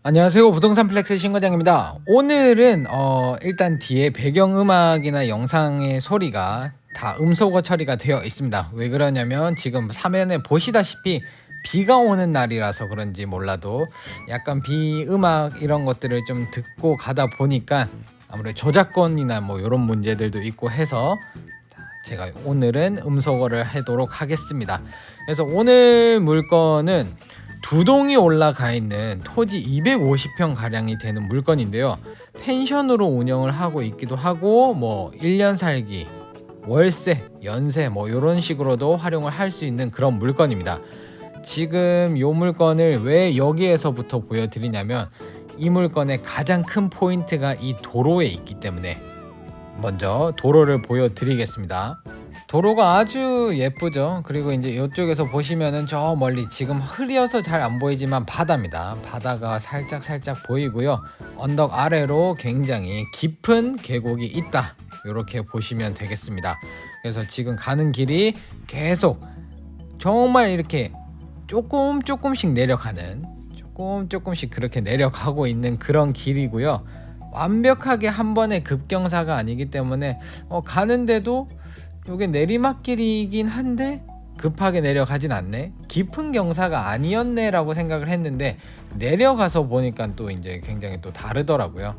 안녕하세요. 부동산 플렉스 신과장입니다. 오늘은 일단 뒤에 배경음악이나 영상의 소리가 다 음소거 처리가 되어 있습니다. 왜 그러냐면 지금 화면에 보시다시피 비가 오는 날이라서 그런지 몰라도 약간 비 음악 이런 것들을 좀 듣고 가다 보니까 아무래도 저작권이나 뭐 이런 문제들도 있고 해서 제가 오늘은 음소거를 하도록 하겠습니다. 그래서 오늘 물건은 두 동이 올라가 있는 토지 250평 가량이 되는 물건인데요. 펜션으로 운영을 하고 있기도 하고 뭐 1년 살기, 월세, 연세 뭐 이런 식으로도 활용을 할 수 있는 그런 물건입니다. 지금 이 물건을 왜 여기에서부터 보여드리냐면 이 물건의 가장 큰 포인트가 이 도로에 있기 때문에 먼저 도로를 보여드리겠습니다. 도로가 아주 예쁘죠. 그리고 이제 이쪽에서 보시면은 저 멀리 지금 흐려서 잘 안 보이지만 바다입니다. 바다가 살짝 보이고요. 언덕 아래로 굉장히 깊은 계곡이 있다, 이렇게 보시면 되겠습니다. 그래서 지금 가는 길이 계속 정말 이렇게 조금씩 내려가는, 조금씩 그렇게 내려가고 있는 그런 길이고요. 완벽하게 한 번의 급경사가 아니기 때문에 가는데도 이게 내리막길이긴 한데 급하게 내려가진 않네, 깊은 경사가 아니었네 라고 생각을 했는데 내려가서 보니까 또 이제 굉장히 또 다르더라고요.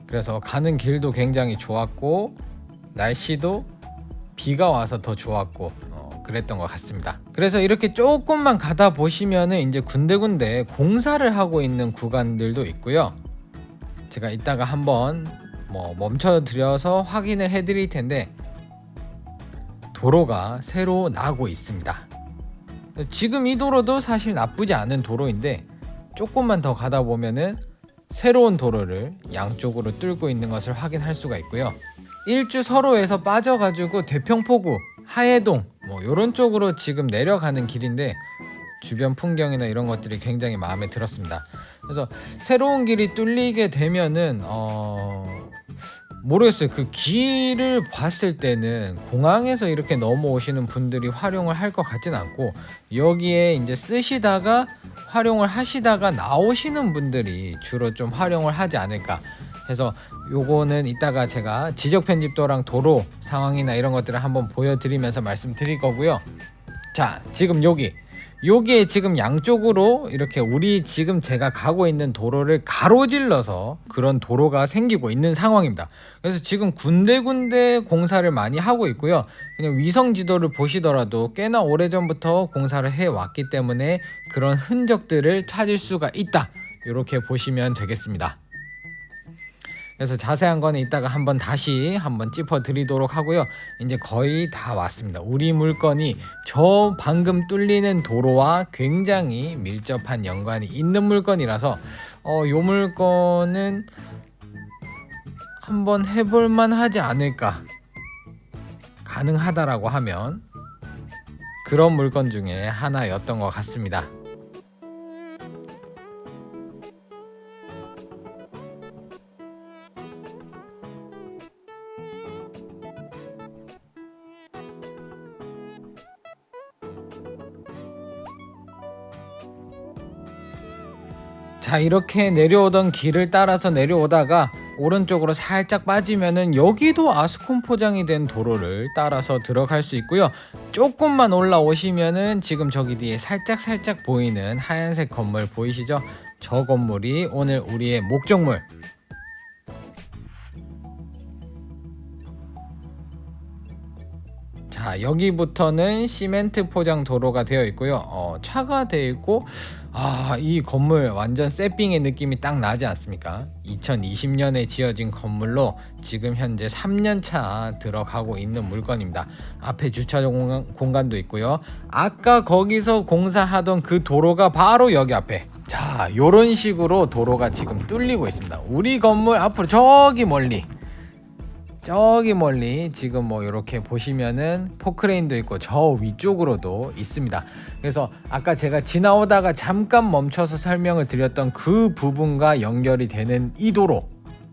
그래서 가는 길도 굉장히 좋았고 날씨도 비가 와서 더 좋았고 그랬던 것 같습니다. 그래서 이렇게 조금만 가다 보시면은 이제 군데군데 공사를 하고 있는 구간들도 있고요. 제가 이따가 한번 멈춰 드려서 확인을 해 드릴 텐데 도로가 새로 나고 있습니다. 지금 이 도로도 사실 나쁘지 않은 도로인데 조금만 더 가다 보면은 새로운 도로를 양쪽으로 뚫고 있는 것을 확인할 수가 있고요. 일주 서로에서 빠져가지고 대평포구, 하해동 뭐 이런 쪽으로 지금 내려가는 길인데 주변 풍경이나 이런 것들이 굉장히 마음에 들었습니다. 그래서 새로운 길이 뚫리게 되면은 모르겠어요. 그 길을 봤을 때는 공항에서 이렇게 넘어오시는 분들이 활용을 할 것 같진 않고 여기에 이제 쓰시다가 활용을 하시다가 나오시는 분들이 주로 좀 활용을 하지 않을까 해서 요거는 이따가 제가 지적 편집도랑 도로 상황이나 이런 것들을 한번 보여드리면서 말씀드릴 거고요. 자, 지금 여기에 지금 양쪽으로 이렇게 우리 지금 제가 가고 있는 도로를 가로질러서 그런 도로가 생기고 있는 상황입니다. 그래서 지금 군데군데 공사를 많이 하고 있고요. 그냥 위성 지도를 보시더라도 꽤나 오래전부터 공사를 해왔기 때문에 그런 흔적들을 찾을 수가 있다, 이렇게 보시면 되겠습니다. 그래서 자세한 거는 이따가 다시 한번 짚어 드리도록 하고요. 이제 거의 다 왔습니다. 우리 물건이 저 방금 뚫리는 도로와 굉장히 밀접한 연관이 있는 물건이라서 요 물건은 한번 해볼만 하지 않을까, 가능하다라고 하면 그런 물건 중에 하나였던 것 같습니다. 자, 이렇게 내려오던 길을 따라서 내려오다가 오른쪽으로 살짝 빠지면은 여기도 아스콘 포장이 된 도로를 따라서 들어갈 수 있고요. 조금만 올라오시면은 지금 저기 뒤에 살짝 보이는 하얀색 건물 보이시죠? 저 건물이 오늘 우리의 목적물. 자, 여기부터는 시멘트 포장 도로가 되어 있고요. 차가 되어 있고, 이 건물 완전 새삥의 느낌이 딱 나지 않습니까? 2020년에 지어진 건물로 지금 현재 3년차 들어가고 있는 물건입니다. 앞에 주차 공간도 있고요. 아까 거기서 공사하던 그 도로가 바로 여기 앞에, 자, 요런 식으로 도로가 지금 뚫리고 있습니다. 우리 건물 앞으로 저기 멀리 지금 이렇게 보시면은 포크레인도 있고 저 위쪽으로도 있습니다. 그래서 아까 제가 지나오다가 잠깐 멈춰서 설명을 드렸던 그 부분과 연결이 되는 이 도로,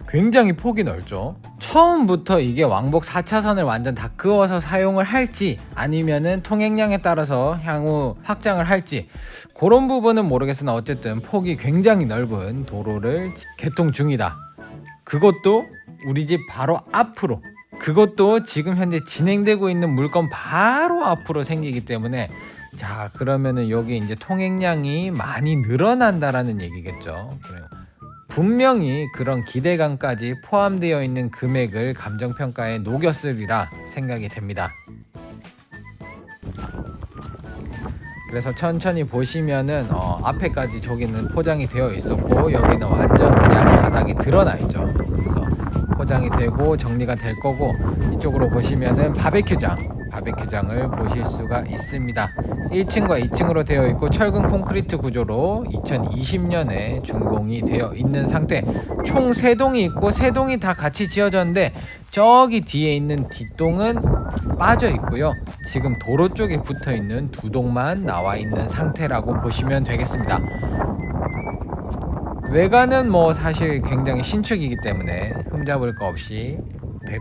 굉장히 폭이 넓죠. 처음부터 이게 왕복 4차선을 완전 다 그어서 사용을 할지 아니면은 통행량에 따라서 향후 확장을 할지 그런 부분은 모르겠으나 어쨌든 폭이 굉장히 넓은 도로를 개통 중이다. 그것도 우리 집 바로 앞으로, 그것도 지금 현재 진행되고 있는 물건 바로 앞으로 생기기 때문에, 자 그러면은 여기 이제 통행량이 많이 늘어난다라는 얘기겠죠. 그래요. 분명히 그런 기대감까지 포함되어 있는 금액을 감정평가에 녹였으리라 생각이 됩니다. 그래서 천천히 보시면은 앞에까지 저기는 포장이 되어 있었고 여기는 완전 그냥 바닥이 드러나 있죠. 그래서 포장이 되고 정리가 될 거고, 이쪽으로 보시면은 바베큐장을 보실 수가 있습니다. 1층과 2층으로 되어 있고 철근 콘크리트 구조로 2020년에 준공이 되어 있는 상태. 총 3동이 있고 3동이 다 같이 지어졌는데 저기 뒤에 있는 뒷동은 빠져 있고요. 지금 도로 쪽에 붙어 있는 2동만 나와 있는 상태라고 보시면 되겠습니다. 외관은 뭐 사실 굉장히 신축이기 때문에 흠잡을 거 없이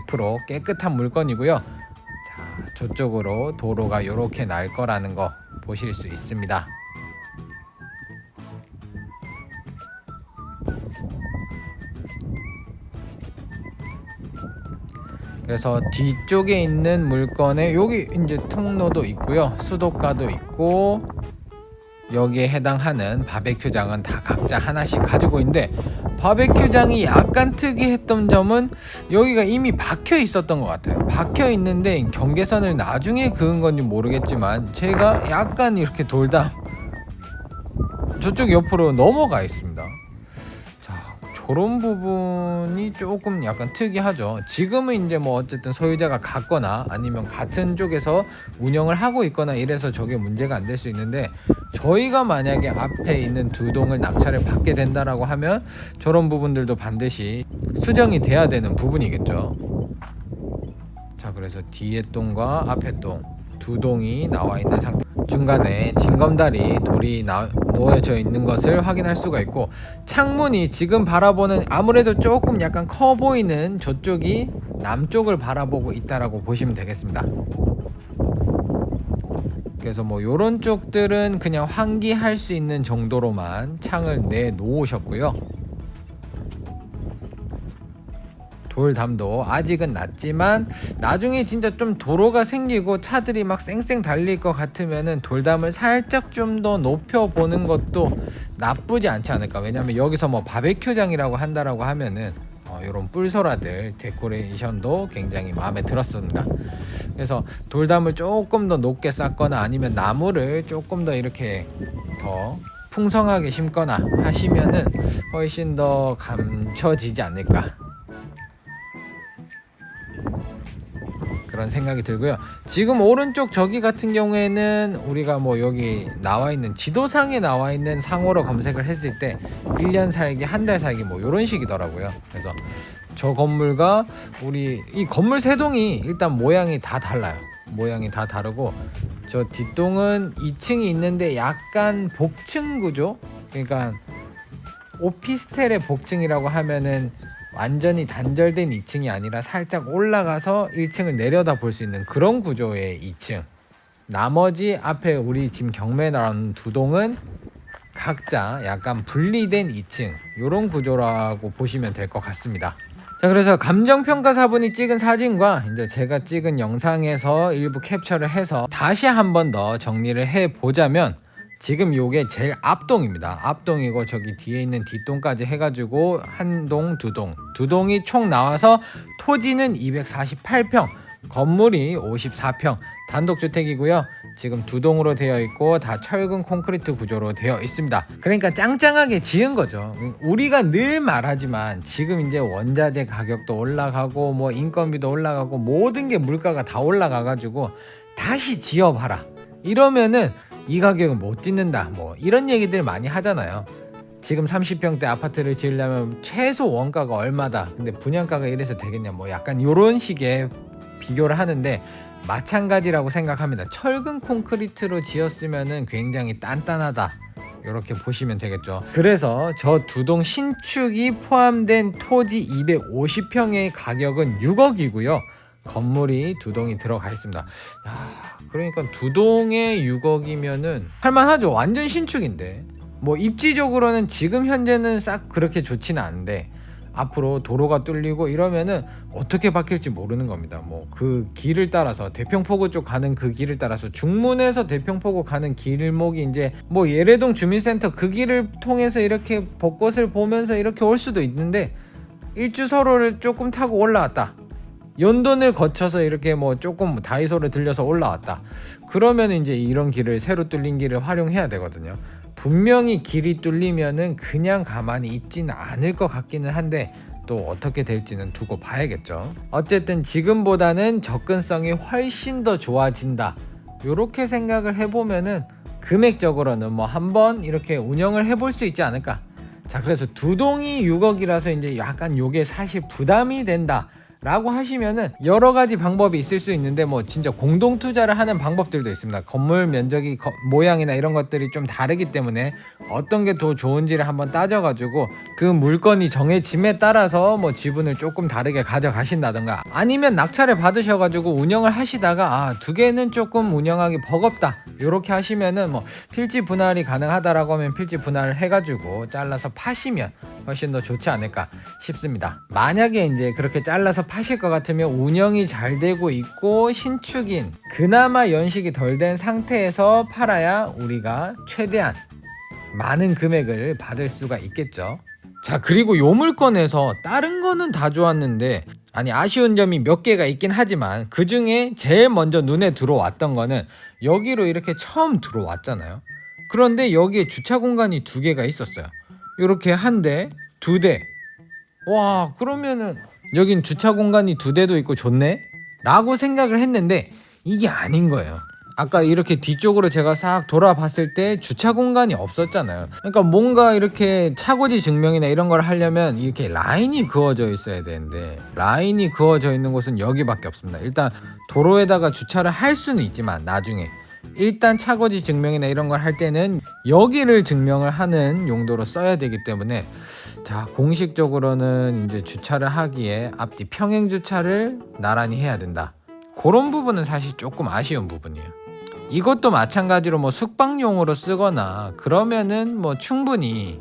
100% 깨끗한 물건이고요. 자, 저쪽으로 도로가 이렇게 날 거라는 거 보실 수 있습니다. 그래서 뒤쪽에 있는 물건에 여기 이제 통로도 있고요. 수도가도 있고 여기에 해당하는 바베큐장은 다 각자 하나씩 가지고 있는데, 바베큐장이 약간 특이했던 점은 여기가 이미 박혀 있었던 것 같아요. 박혀 있는데 경계선을 나중에 그은 건지 모르겠지만 제가 약간 이렇게 돌다 저쪽 옆으로 넘어가 있습니다. 자, 저런 부분이 조금 약간 특이하죠. 지금은 이제 뭐 어쨌든 소유자가 같거나 아니면 같은 쪽에서 운영을 하고 있거나 이래서 저게 문제가 안 될 수 있는데, 저희가 만약에 앞에 있는 2동을 낙찰을 받게 된다라고 하면 저런 부분들도 반드시 수정이 돼야 되는 부분이겠죠. 자, 그래서 뒤에 동과 앞에 동 2동이 나와 있는 상태. 중간에 징검다리 돌이 놓여져 있는 것을 확인할 수가 있고, 창문이 지금 바라보는 아무래도 조금 약간 커 보이는 저쪽이 남쪽을 바라보고 있다라고 보시면 되겠습니다. 그래서 뭐 요런 쪽들은 그냥 환기할 수 있는 정도로만 창을 내놓으셨고요. 돌담도 아직은 낮지만 나중에 진짜 좀 도로가 생기고 차들이 막 쌩쌩 달릴 것 같으면은 돌담을 살짝 좀 더 높여보는 것도 나쁘지 않지 않을까. 왜냐면 여기서 뭐 바베큐장이라고 한다라고 하면은 이런 뿔소라들 데코레이션도 굉장히 마음에 들었습니다. 그래서 돌담을 조금 더 높게 쌓거나 아니면 나무를 조금 더 이렇게 더 풍성하게 심거나 하시면은 훨씬 더 감춰지지 않을까, 그런 생각이 들고요. 지금 오른쪽 저기 같은 경우에는 우리가 뭐 여기 나와 있는 지도상에 나와 있는 상호로 검색을 했을 때 1년 살기, 한 달 살기 뭐 이런 식이더라고요. 그래서 저 건물과 우리 이 건물 3동이 일단 모양이 다 달라요. 모양이 다 다르고, 저 뒷동은 2층이 있는데 약간 복층 구조, 그러니까 오피스텔의 복층이라고 하면은 완전히 단절된 2층이 아니라 살짝 올라가서 1층을 내려다 볼 수 있는 그런 구조의 2층. 나머지 앞에 우리 지금 경매에 나온 2동은 각자 약간 분리된 2층, 요런 구조라고 보시면 될 것 같습니다. 자, 그래서 감정평가사분이 찍은 사진과 이제 제가 찍은 영상에서 일부 캡처를 해서 다시 한 번 더 정리를 해보자면, 지금 요게 제일 앞동입니다. 앞동이고 저기 뒤에 있는 뒷동까지 해가지고 한 동, 2동, 2동이 총 나와서 토지는 248평, 건물이 54평, 단독주택이고요. 지금 2동으로 되어 있고 다 철근 콘크리트 구조로 되어 있습니다. 그러니까 짱짱하게 지은 거죠. 우리가 늘 말하지만 지금 이제 원자재 가격도 올라가고 뭐 인건비도 올라가고 모든 게 물가가 다 올라가가지고 다시 지어봐라 이러면은 이 가격은 못 짓는다, 뭐 이런 얘기들 많이 하잖아요. 지금 30평대 아파트를 지으려면 최소 원가가 얼마다, 근데 분양가가 이래서 되겠냐, 뭐 약간 요런 식의 비교를 하는데 마찬가지라고 생각합니다. 철근 콘크리트로 지었으면은 굉장히 단단하다, 이렇게 보시면 되겠죠. 그래서 저 두 동 신축이 포함된 토지 250평의 가격은 6억이고요. 건물이 두 동이 들어가 있습니다. 야, 그러니까 두 동에 6억이면은 할만하죠. 완전 신축인데. 뭐 입지적으로는 지금 현재는 싹 그렇게 좋지는 않은데 앞으로 도로가 뚫리고 이러면은 어떻게 바뀔지 모르는 겁니다. 뭐 그 길을 따라서 대평포구 쪽 가는 그 길을 따라서 중문에서 대평포구 가는 길목이 이제 뭐 예래동 주민센터 그 길을 통해서 이렇게 벚꽃을 보면서 이렇게 올 수도 있는데 일주서로를 조금 타고 올라왔다. 연돈을 거쳐서 이렇게 뭐 조금 다이소를 들려서 올라왔다. 그러면 이제 이런 길을 새로 뚫린 길을 활용해야 되거든요. 분명히 길이 뚫리면은 그냥 가만히 있지는 않을 것 같기는 한데 또 어떻게 될지는 두고 봐야겠죠. 어쨌든 지금보다는 접근성이 훨씬 더 좋아진다. 요렇게 생각을 해보면은 금액적으로는 뭐 한번 이렇게 운영을 해볼 수 있지 않을까. 자, 그래서 두 동이 6억이라서 이제 약간 요게 사실 부담이 된다 라고 하시면은 여러 가지 방법이 있을 수 있는데 뭐 진짜 공동 투자를 하는 방법들도 있습니다. 건물 면적이 모양이나 이런 것들이 좀 다르기 때문에 어떤 게 더 좋은지를 한번 따져가지고 그 물건이 정해짐에 따라서 뭐 지분을 조금 다르게 가져가신다던가 아니면 낙찰을 받으셔가지고 운영을 하시다가 두 개는 조금 운영하기 버겁다 요렇게 하시면은 뭐 필지 분할이 가능하다라고 하면 필지 분할을 해가지고 잘라서 파시면 훨씬 더 좋지 않을까 싶습니다. 만약에 이제 그렇게 잘라서 파실 것 같으면 운영이 잘 되고 있고 신축인 그나마 연식이 덜 된 상태에서 팔아야 우리가 최대한 많은 금액을 받을 수가 있겠죠. 자, 그리고 요 물건에서 다른 거는 다 좋았는데 아쉬운 점이 몇 개가 있긴 하지만 그 중에 제일 먼저 눈에 들어왔던 거는 여기로 이렇게 처음 들어왔잖아요. 그런데 여기에 주차 공간이 두 개가 있었어요. 요렇게 한 대, 두 대. 와, 그러면은 여긴 주차 공간이 두 대도 있고 좋네? 라고 생각을 했는데 이게 아닌 거예요. 아까 이렇게 뒤쪽으로 제가 싹 돌아봤을 때 주차 공간이 없었잖아요. 그러니까 뭔가 이렇게 차고지 증명이나 이런 걸 하려면 이렇게 라인이 그어져 있어야 되는데 라인이 그어져 있는 곳은 여기밖에 없습니다. 일단 도로에다가 주차를 할 수는 있지만 나중에 일단 차고지 증명이나 이런 걸 할 때는 여기를 증명을 하는 용도로 써야 되기 때문에 자, 공식적으로는 이제 주차를 하기에 앞뒤 평행 주차를 나란히 해야 된다. 그런 부분은 사실 조금 아쉬운 부분이에요. 이것도 마찬가지로 뭐 숙박용으로 쓰거나 그러면은 뭐 충분히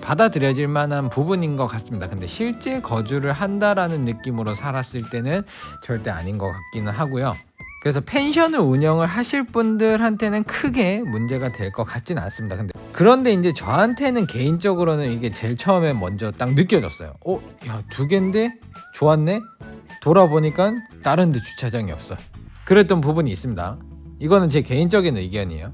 받아들여질 만한 부분인 것 같습니다. 근데 실제 거주를 한다라는 느낌으로 살았을 때는 절대 아닌 것 같기는 하고요. 그래서 펜션을 운영을 하실 분들한테는 크게 문제가 될 것 같지는 않습니다. 그런데 이제 저한테는 개인적으로는 이게 제일 처음에 먼저 딱 느껴졌어요. 야, 두 개인데 좋았네? 돌아보니까 다른 데 주차장이 없어. 그랬던 부분이 있습니다. 이거는 제 개인적인 의견이에요.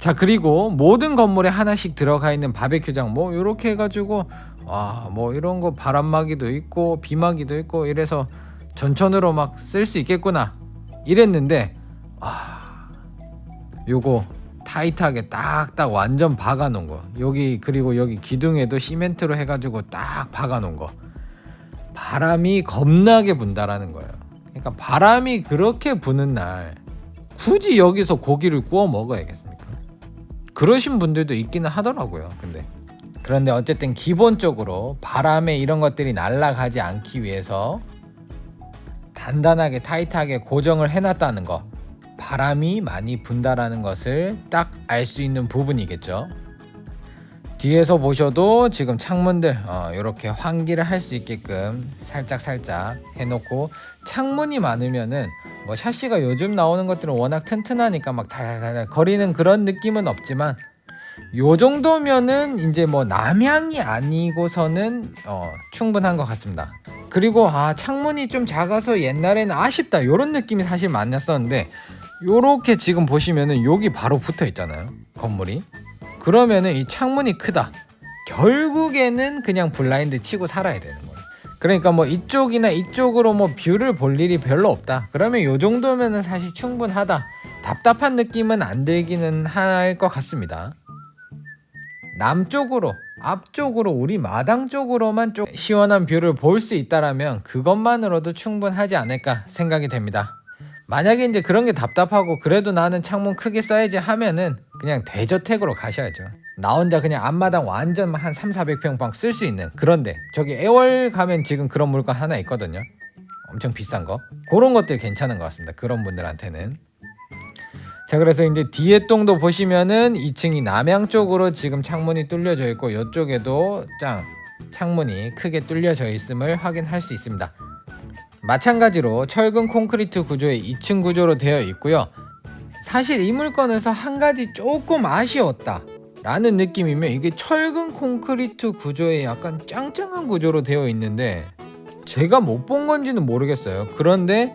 자, 그리고 모든 건물에 하나씩 들어가 있는 바베큐장 뭐 이렇게 해가지고 뭐 이런 거 바람막이도 있고 비막이도 있고 이래서 전천으로 막 쓸 수 있겠구나 이랬는데 요거 타이트하게 딱딱 완전 박아놓은 거 여기 그리고 여기 기둥에도 시멘트로 해가지고 딱 박아놓은 거 바람이 겁나게 분다라는 거예요. 그러니까 바람이 그렇게 부는 날 굳이 여기서 고기를 구워 먹어야겠습니까? 그러신 분들도 있기는 하더라고요. 그런데 어쨌든 기본적으로 바람에 이런 것들이 날아가지 않기 위해서 단단하게 타이트하게 고정을 해놨다는 거 바람이 많이 분다라는 것을 딱 알 수 있는 부분이겠죠. 뒤에서 보셔도 지금 창문들 이렇게 환기를 할 수 있게끔 살짝 해놓고 창문이 많으면은 뭐 샤시가 요즘 나오는 것들은 워낙 튼튼하니까 막 달달달 거리는 그런 느낌은 없지만 요 정도면은 이제 뭐 남향이 아니고서는 충분한 것 같습니다. 그리고 창문이 좀 작아서 옛날에는 아쉽다 요런 느낌이 사실 많았었는데 요렇게 지금 보시면은 여기 바로 붙어 있잖아요 건물이. 그러면은 이 창문이 크다 결국에는 그냥 블라인드 치고 살아야 되는 거예요. 그러니까 뭐 이쪽이나 이쪽으로 뭐 뷰를 볼 일이 별로 없다 그러면 요 정도면은 사실 충분하다. 답답한 느낌은 안 들기는 할 것 같습니다. 남쪽으로 앞쪽으로 우리 마당 쪽으로만 좀 시원한 뷰를 볼 수 있다라면 그것만으로도 충분하지 않을까 생각이 됩니다. 만약에 이제 그런 게 답답하고 그래도 나는 창문 크게 써야지 하면은 그냥 대저택으로 가셔야죠. 나 혼자 그냥 앞마당 완전 한 3,400평방 쓸 수 있는 그런데 저기 애월 가면 지금 그런 물건 하나 있거든요. 엄청 비싼 거. 그런 것들 괜찮은 것 같습니다. 그런 분들한테는. 자, 그래서 이제 뒤에 동도 보시면은 2층이 남향 쪽으로 지금 창문이 뚫려져 있고 이쪽에도 창문이 크게 뚫려져 있음을 확인할 수 있습니다. 마찬가지로 철근 콘크리트 구조의 2층 구조로 되어 있고요. 사실 이 물건에서 한 가지 조금 아쉬웠다 라는 느낌이면 이게 철근 콘크리트 구조의 약간 짱짱한 구조로 되어 있는데 제가 못 본 건지는 모르겠어요. 그런데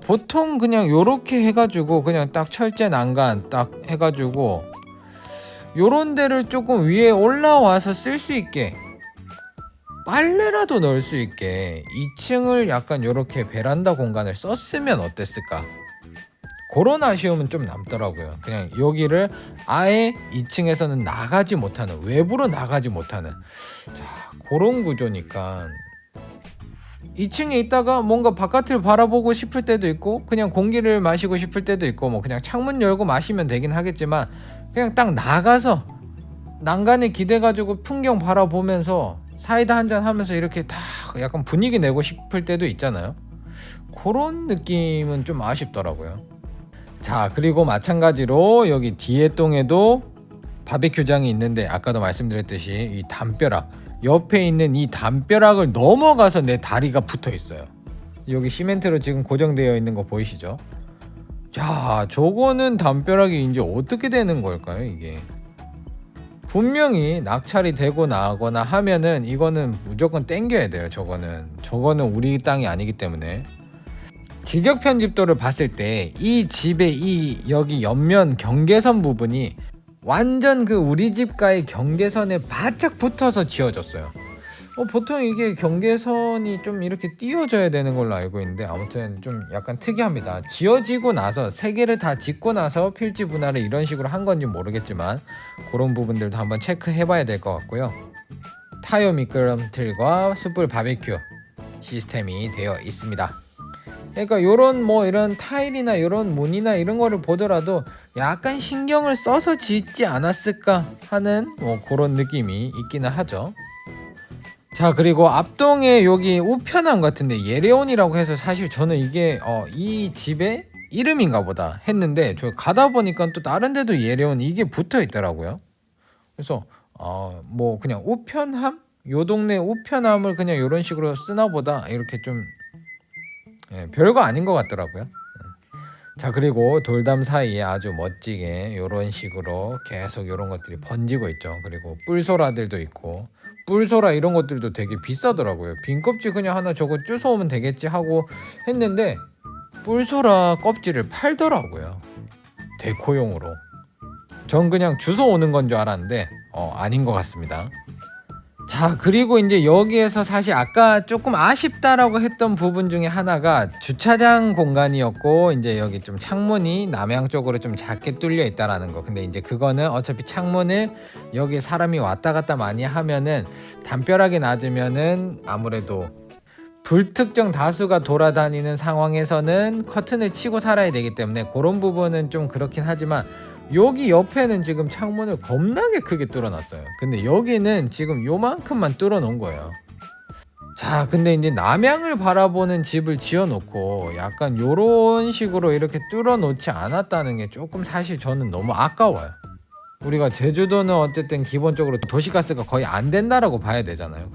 보통 그냥 요렇게 해가지고 그냥 딱 철제 난간 딱 해가지고 요런 데를 조금 위에 올라와서 쓸 수 있게 빨래라도 넣을 수 있게 2층을 약간 요렇게 베란다 공간을 썼으면 어땠을까? 그런 아쉬움은 좀 남더라고요. 그냥 여기를 아예 2층에서는 나가지 못하는, 외부로 나가지 못하는 자, 그런 구조니까 2층에 있다가 뭔가 바깥을 바라보고 싶을 때도 있고 그냥 공기를 마시고 싶을 때도 있고 뭐 그냥 창문 열고 마시면 되긴 하겠지만 그냥 딱 나가서 난간에 기대가지고 풍경 바라보면서 사이다 한잔 하면서 이렇게 다 약간 분위기 내고 싶을 때도 있잖아요. 그런 느낌은 좀 아쉽더라고요. 자, 그리고 마찬가지로 여기 뒤에 동에도 바베큐장이 있는데 아까도 말씀드렸듯이 이 담벼락 옆에 있는 이 담벼락을 넘어가서 내 다리가 붙어 있어요. 여기 시멘트로 지금 고정되어 있는 거 보이시죠? 자, 저거는 담벼락이 이제 어떻게 되는 걸까요, 이게? 분명히 낙찰이 되고 나거나 하면은 이거는 무조건 땡겨야 돼요. 저거는 우리 땅이 아니기 때문에. 지적 편집도를 봤을 때 이 집의 이 여기 옆면 경계선 부분이 완전 그 우리 집과의 경계선에 바짝 붙어서 지어졌어요. 보통 이게 경계선이 좀 이렇게 띄어져야 되는 걸로 알고 있는데 아무튼 좀 약간 특이합니다. 지어지고 나서 세 개를 다 짓고 나서 필지 분할을 이런 식으로 한 건지 모르겠지만 그런 부분들도 한번 체크해 봐야 될 것 같고요. 타요 미끄럼틀과 숯불 바베큐 시스템이 되어 있습니다. 그러니까 이런 타일이나 이런 문이나 이런 거를 보더라도 약간 신경을 써서 짓지 않았을까 하는 뭐 그런 느낌이 있기는 하죠. 자, 그리고 앞동에 여기 우편함 같은데 예레온이라고 해서 사실 저는 이게 이 집의 이름인가 보다 했는데 저 가다 보니까 또 다른 데도 예레온 이게 붙어 있더라고요. 그래서 뭐 그냥 우편함? 요 동네 우편함을 그냥 이런 식으로 쓰나 보다 이렇게 좀 별거 아닌 것 같더라고요. 자, 그리고 돌담 사이에 아주 멋지게 이런 식으로 계속 이런 것들이 번지고 있죠. 그리고 뿔소라들도 있고 뿔소라 이런 것들도 되게 비싸더라고요. 빈 껍질 그냥 하나 저거 주워오면 되겠지 하고 했는데 뿔소라 껍질을 팔더라고요. 데코용으로. 전 그냥 주워오는 건 줄 알았는데 아닌 것 같습니다. 자, 그리고 이제 여기에서 사실 아까 조금 아쉽다라고 했던 부분 중에 하나가 주차장 공간이었고 이제 여기 좀 창문이 남향 쪽으로 좀 작게 뚫려 있다라는 거. 근데 이제 그거는 어차피 창문을 여기 사람이 왔다 갔다 많이 하면은 담벼락이 낮으면은 아무래도 불특정 다수가 돌아다니는 상황에서는 커튼을 치고 살아야 되기 때문에 그런 부분은 좀 그렇긴 하지만 여기 옆에는 지금 창문을 겁나게 크게 뚫어놨어요. 근데 여기는 지금 요만큼만 뚫어놓은 거예요. 자, 근데 이제 남향을 바라보는 집을 지어놓고 약간 요런 식으로 이렇게 뚫어놓지 않았다는 게 조금 사실 저는 너무 아까워요. 우리가 제주도는 어쨌든 기본적으로 도시가스가 거의 안 된다라고 봐야 되잖아요.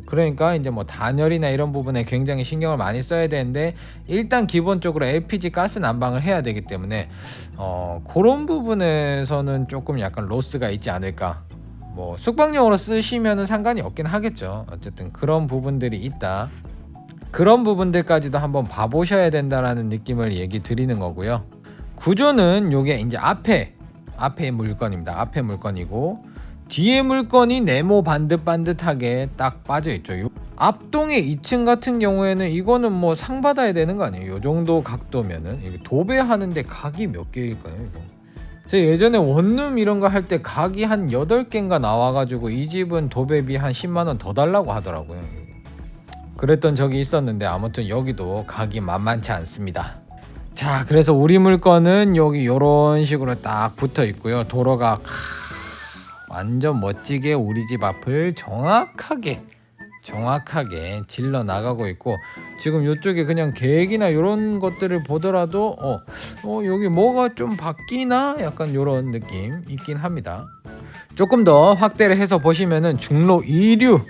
그러니까 이제 뭐 단열이나 이런 부분에 굉장히 신경을 많이 써야 되는데 일단 기본적으로 LPG 가스 난방을 해야 되기 때문에 그런 부분에서는 조금 약간 로스가 있지 않을까. 뭐 숙박용으로 쓰시면은 상관이 없긴 하겠죠. 어쨌든 그런 부분들이 있다. 그런 부분들까지도 한번 봐보셔야 된다라는 느낌을 얘기 드리는 거고요. 구조는 요게 이제 앞에 물건입니다. 앞에 물건이고 뒤에 물건이 네모 반듯반듯하게 딱 빠져있죠. 앞동의 2층 같은 경우에는 이거는 뭐 상 받아야 되는 거 아니에요? 요 정도 각도면은 도배하는데 각이 몇 개일까요? 이거? 제가 예전에 원룸 이런 거 할 때 각이 한 8개인가 나와가지고 이 집은 도배비 한 10만원 더 달라고 하더라고요. 그랬던 적이 있었는데 아무튼 여기도 각이 만만치 않습니다. 자, 그래서 우리 물건은 여기 요런 식으로 딱 붙어 있고요. 도로가 완전 멋지게 우리 집 앞을 정확하게 질러 나가고 있고, 지금 이쪽에 그냥 계획이나 이런 것들을 보더라도 여기 뭐가 좀 바뀌나 약간 이런 느낌 있긴 합니다. 조금 더 확대를 해서 보시면은 중로 2류로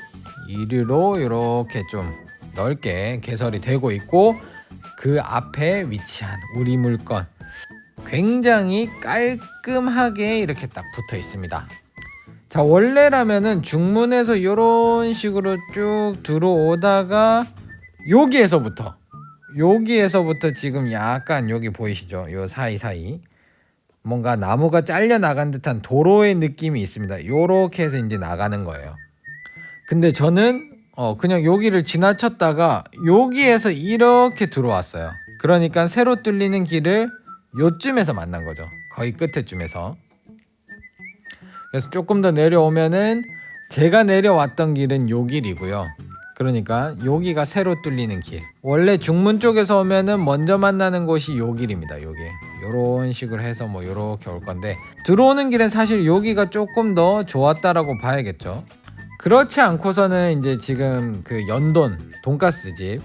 이렇게 좀 넓게 개설이 되고 있고, 그 앞에 위치한 우리 물건 굉장히 깔끔하게 이렇게 딱 붙어 있습니다. 자, 원래라면은 중문에서 이런 식으로 쭉 들어오다가 여기에서부터 지금 약간 여기 보이시죠? 요 사이사이 뭔가 나무가 잘려 나간 듯한 도로의 느낌이 있습니다. 요렇게 해서 이제 나가는 거예요. 근데 저는 그냥 여기를 지나쳤다가 여기에서 이렇게 들어왔어요. 그러니까 새로 뚫리는 길을 요쯤에서 만난 거죠. 거의 끝에쯤에서. 그래서 조금 더 내려오면은 제가 내려왔던 길은 요 길이고요. 그러니까 여기가 새로 뚫리는 길. 원래 중문 쪽에서 오면은 먼저 만나는 곳이 요 길입니다. 요게 요런 식으로 해서 뭐 요렇게 올 건데, 들어오는 길은 사실 여기가 조금 더 좋았다라고 봐야겠죠. 그렇지 않고서는 이제 지금 그 연돈 돈가스 집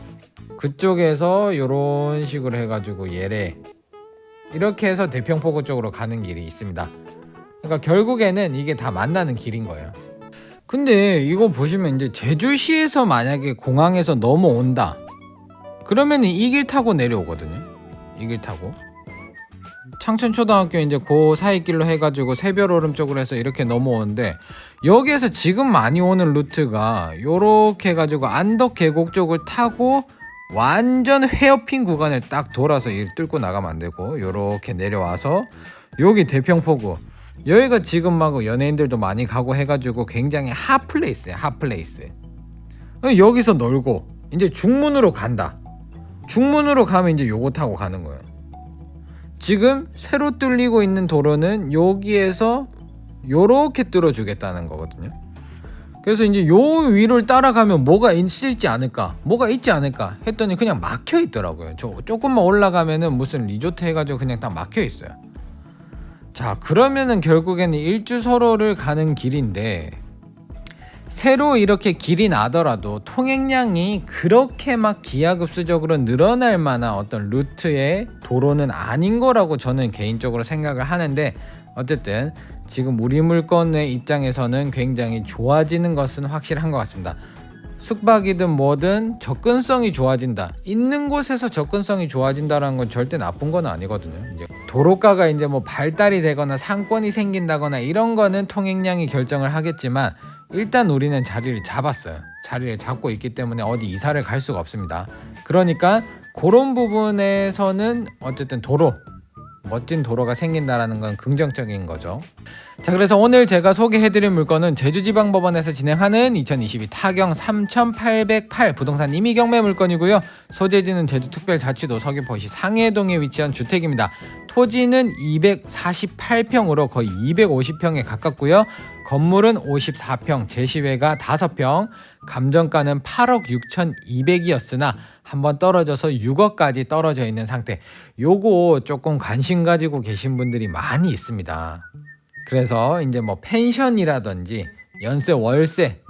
그쪽에서 요런 식으로 해가지고 예래 이렇게 해서 대평포구 쪽으로 가는 길이 있습니다. 그러니까 결국에는 이게 다 만나는 길인 거예요. 근데 이거 보시면 이제 제주시에서 만약에 공항에서 넘어온다 그러면 이 길 타고 내려오거든요. 이 길 타고 창천초등학교 이제 그 사이 길로 해가지고 새별오름 쪽으로 해서 이렇게 넘어오는데, 여기에서 지금 많이 오는 루트가 요렇게 해가지고 안덕 계곡 쪽을 타고 완전 헤어핀 구간을 딱 돌아서 이 뚫고 나가면 안 되고, 요렇게 내려와서 여기 대평포구, 여기가 지금 막 연예인들도 많이 가고 해가지고 굉장히 핫플레이스예요. 핫플레이스. 여기서 놀고 이제 중문으로 간다. 중문으로 가면 이제 요거 타고 가는 거예요. 지금 새로 뚫리고 있는 도로는 여기에서 요렇게 뚫어주겠다는 거거든요. 그래서 이제 요 위를 따라가면 뭐가 있지 않을까 했더니 그냥 막혀 있더라고요. 조금만 올라가면은 무슨 리조트 해가지고 그냥 다 막혀 있어요. 자, 그러면은 결국에는 일주서로를 가는 길인데, 새로 이렇게 길이 나더라도 통행량이 그렇게 막 기하급수적으로 늘어날 만한 어떤 루트의 도로는 아닌 거라고 저는 개인적으로 생각을 하는데, 어쨌든 지금 우리 물건의 입장에서는 굉장히 좋아지는 것은 확실한 것 같습니다. 숙박이든 뭐든 접근성이 좋아진다, 있는 곳에서 접근성이 좋아진다라는 건 절대 나쁜 건 아니거든요. 이제 도로가가 이제 뭐 발달이 되거나 상권이 생긴다거나 이런 거는 통행량이 결정을 하겠지만, 일단 우리는 자리를 잡았어요. 자리를 잡고 있기 때문에 어디 이사를 갈 수가 없습니다. 그러니까 그런 부분에서는 어쨌든 멋진 도로가 생긴다라는 건 긍정적인 거죠. 자, 그래서 오늘 제가 소개해드릴 물건은 제주지방법원에서 진행하는 2022 타경 3808 부동산 임의경매 물건이고요. 소재지는 제주특별자치도 서귀포시 상해동에 위치한 주택입니다. 토지는 248평으로 거의 250평에 가깝고요. 건물은 54평, 제시외가 5평, 감정가는 8억 6,200이었으나 한번 떨어져서 6억까지 떨어져 있는 상태. 요거 조금 관심 가지고 계신 분들이 많이 있습니다. 그래서 이제 뭐 펜션이라든지 연세, 월세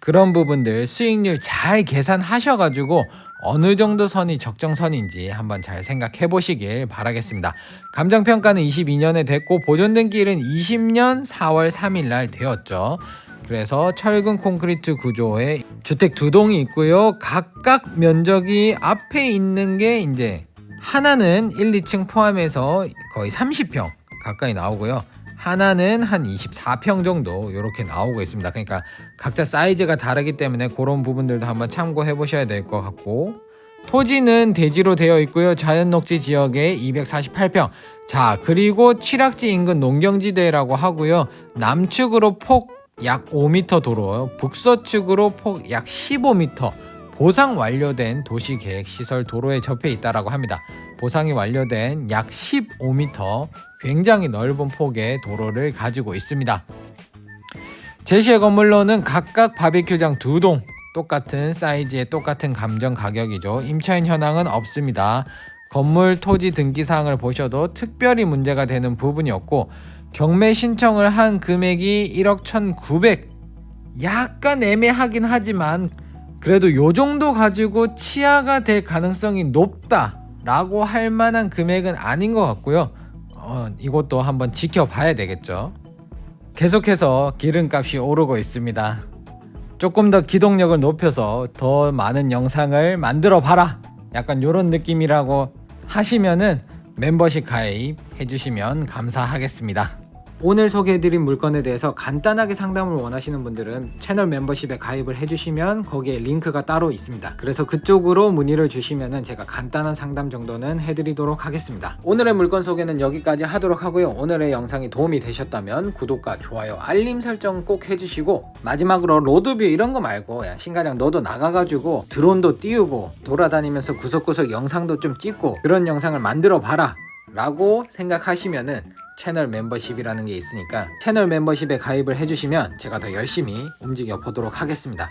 그런 부분들 수익률 잘 계산하셔가지고 어느 정도 선이 적정선인지 한번 잘 생각해 보시길 바라겠습니다. 감정평가는 22년에 됐고 보존등기일은 20년 4월 3일 날 되었죠. 그래서 철근 콘크리트 구조의 주택 2동이 있고요. 각각 면적이 앞에 있는 게 이제 하나는 1, 2층 포함해서 거의 30평 가까이 나오고요. 하나는 한 24평 정도 이렇게 나오고 있습니다. 그러니까 각자 사이즈가 다르기 때문에 그런 부분들도 한번 참고해 보셔야 될 것 같고, 토지는 대지로 되어 있고요. 자연녹지 지역에 248평. 자, 그리고 취락지 인근 농경지대라고 하고요. 남측으로 폭 약 5m 도로, 북서측으로 폭 약 15m 보상 완료된 도시계획시설 도로에 접해 있다라고 합니다. 보상이 완료된 약 15m 굉장히 넓은 폭의 도로를 가지고 있습니다. 제시의 건물로는 각각 바비큐장 2동, 똑같은 사이즈의 똑같은 감정 가격이죠. 임차인 현황은 없습니다. 건물 토지 등기 사항을 보셔도 특별히 문제가 되는 부분이 없고, 경매 신청을 한 금액이 1억 1,900, 약간 애매하긴 하지만 그래도 요 정도 가지고 치아가 될 가능성이 높다 라고 할 만한 금액은 아닌 것 같고요. 이것도 한번 지켜봐야 되겠죠. 계속해서 기름값이 오르고 있습니다. 조금 더 기동력을 높여서 더 많은 영상을 만들어 봐라, 약간 요런 느낌이라고 하시면은 멤버십 가입 해주시면 감사하겠습니다. 오늘 소개해드린 물건에 대해서 간단하게 상담을 원하시는 분들은 채널 멤버십에 가입을 해주시면 거기에 링크가 따로 있습니다. 그래서 그쪽으로 문의를 주시면 제가 간단한 상담 정도는 해드리도록 하겠습니다. 오늘의 물건 소개는 여기까지 하도록 하고요. 오늘의 영상이 도움이 되셨다면 구독과 좋아요, 알림 설정 꼭 해주시고, 마지막으로 로드뷰 이런 거 말고 야 신과장 너도 나가가지고 드론도 띄우고 돌아다니면서 구석구석 영상도 좀 찍고 그런 영상을 만들어 봐라 라고 생각하시면은 채널 멤버십이라는 게 있으니까 채널 멤버십에 가입을 해주시면 제가 더 열심히 움직여 보도록 하겠습니다.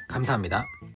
감사합니다.